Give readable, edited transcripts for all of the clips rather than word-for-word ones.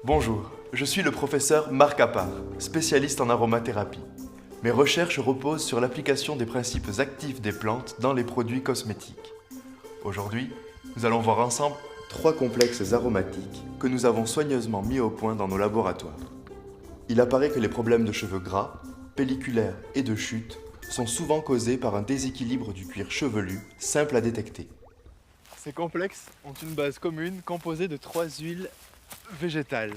Bonjour, je suis le professeur Marc Appart, spécialiste en aromathérapie. Mes recherches reposent sur l'application des principes actifs des plantes dans les produits cosmétiques. Aujourd'hui, nous allons voir ensemble 3 complexes aromatiques que nous avons soigneusement mis au point dans nos laboratoires. Il apparaît que les problèmes de cheveux gras, pelliculaires et de chute sont souvent causés par un déséquilibre du cuir chevelu simple à détecter. Ces complexes ont une base commune composée de 3 huiles végétales.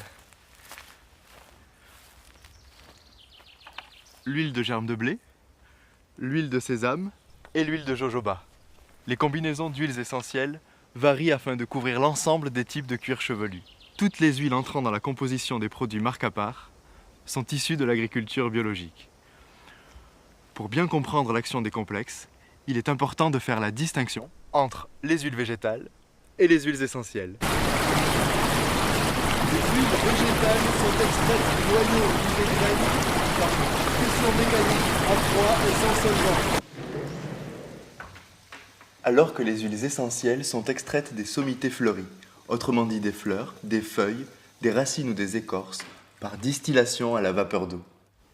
L'huile de germe de blé, l'huile de sésame et l'huile de jojoba. Les combinaisons d'huiles essentielles varient afin de couvrir l'ensemble des types de cuir chevelu. Toutes les huiles entrant dans la composition des produits Marc Appart sont issues de l'agriculture biologique. Pour bien comprendre l'action des complexes, il est important de faire la distinction entre les huiles végétales et les huiles essentielles. Les huiles végétales sont extraites du noyau des graines par pression mécanique à froid et sans solvant. Alors que les huiles essentielles sont extraites des sommités fleuries, autrement dit des fleurs, des feuilles, des racines ou des écorces, par distillation à la vapeur d'eau.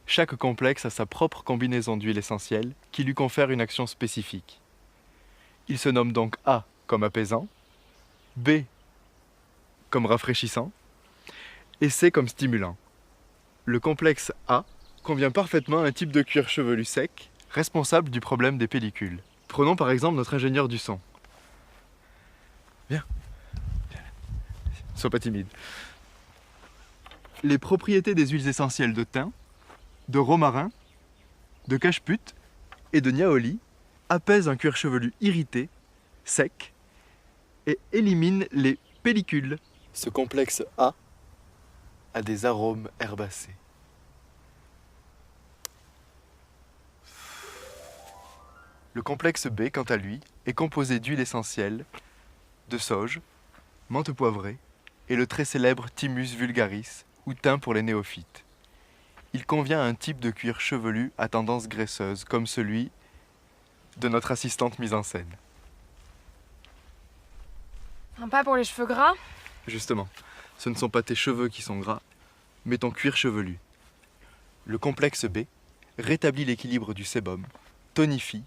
Chaque complexe a sa propre combinaison d'huiles essentielles qui lui confère une action spécifique. Il se nomme donc A comme apaisant, B comme rafraîchissant, et C comme stimulant. Le complexe A convient parfaitement à un type de cuir chevelu sec, responsable du problème des pellicules. Prenons par exemple notre ingénieur du son. Viens. Sois pas timide. Les propriétés des huiles essentielles de thym, de romarin, de cacheput et de niaoli apaisent un cuir chevelu irrité, sec, et éliminent les pellicules. Ce complexe A a des arômes herbacés. Le complexe B, quant à lui, est composé d'huiles essentielles, de sauge, menthe poivrée et le très célèbre Thymus vulgaris, ou thym pour les néophytes. Il convient à un type de cuir chevelu à tendance graisseuse, comme celui de notre assistante mise en scène. Sympa pour les cheveux gras. Justement, ce ne sont pas tes cheveux qui sont gras, mais ton cuir chevelu. Le complexe B rétablit l'équilibre du sébum, tonifie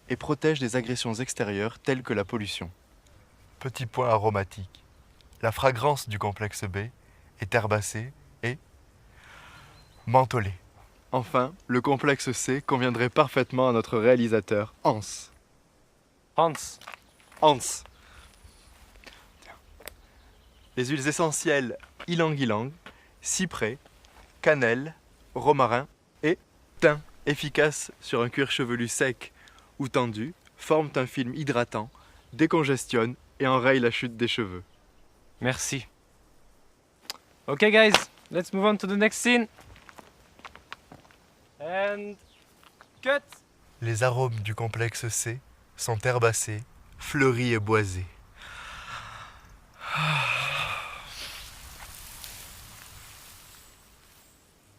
et protège des agressions extérieures telles que la pollution. Petit point aromatique. La fragrance du complexe B est herbacée et mentholée. Enfin, le complexe C conviendrait parfaitement à notre réalisateur Hans. Hans. Les huiles essentielles ylang-ylang, cyprès, cannelle, romarin et thym, efficaces sur un cuir chevelu sec ou tendu, forment un film hydratant, décongestionnent et enrayent la chute des cheveux. Merci. Okay guys, let's move on to the next scene. And cut. Les arômes du complexe C sont herbacés, fleuris et boisés.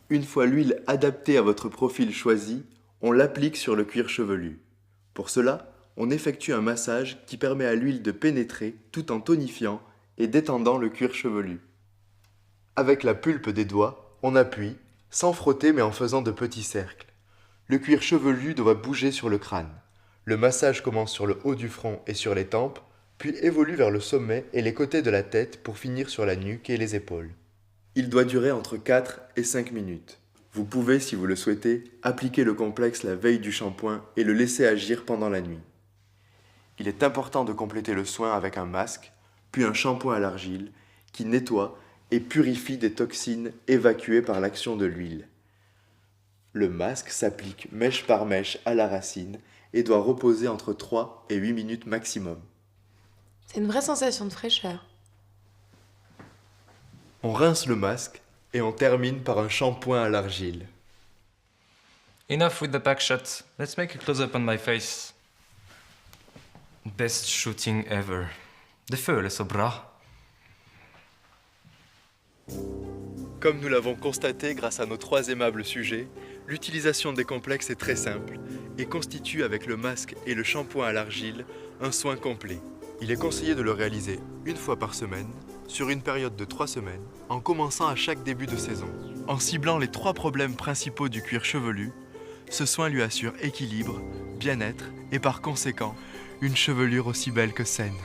Une fois l'huile adaptée à votre profil choisi, on l'applique sur le cuir chevelu. Pour cela, on effectue un massage qui permet à l'huile de pénétrer tout en tonifiant et détendant le cuir chevelu. Avec la pulpe des doigts, on appuie, sans frotter mais en faisant de petits cercles. Le cuir chevelu doit bouger sur le crâne. Le massage commence sur le haut du front et sur les tempes, puis évolue vers le sommet et les côtés de la tête pour finir sur la nuque et les épaules. Il doit durer entre 4 et 5 minutes. Vous pouvez, si vous le souhaitez, appliquer le complexe la veille du shampoing et le laisser agir pendant la nuit. Il est important de compléter le soin avec un masque, puis un shampoing à l'argile, qui nettoie et purifie des toxines évacuées par l'action de l'huile. Le masque s'applique mèche par mèche à la racine et doit reposer entre 3 et 8 minutes maximum. C'est une vraie sensation de fraîcheur. On rince le masque et on termine par un shampoing à l'argile. Enough with the back shot. Let's make a close-up on my face. Best shooting ever. Det føles så bra. Comme nous l'avons constaté grâce à nos 3 aimables sujets, l'utilisation des complexes est très simple et constitue avec le masque et le shampoing à l'argile un soin complet. Il est conseillé de le réaliser une fois par semaine, sur une période de 3 semaines, en commençant à chaque début de saison. En ciblant les 3 problèmes principaux du cuir chevelu, ce soin lui assure équilibre, bien-être et par conséquent, une chevelure aussi belle que saine.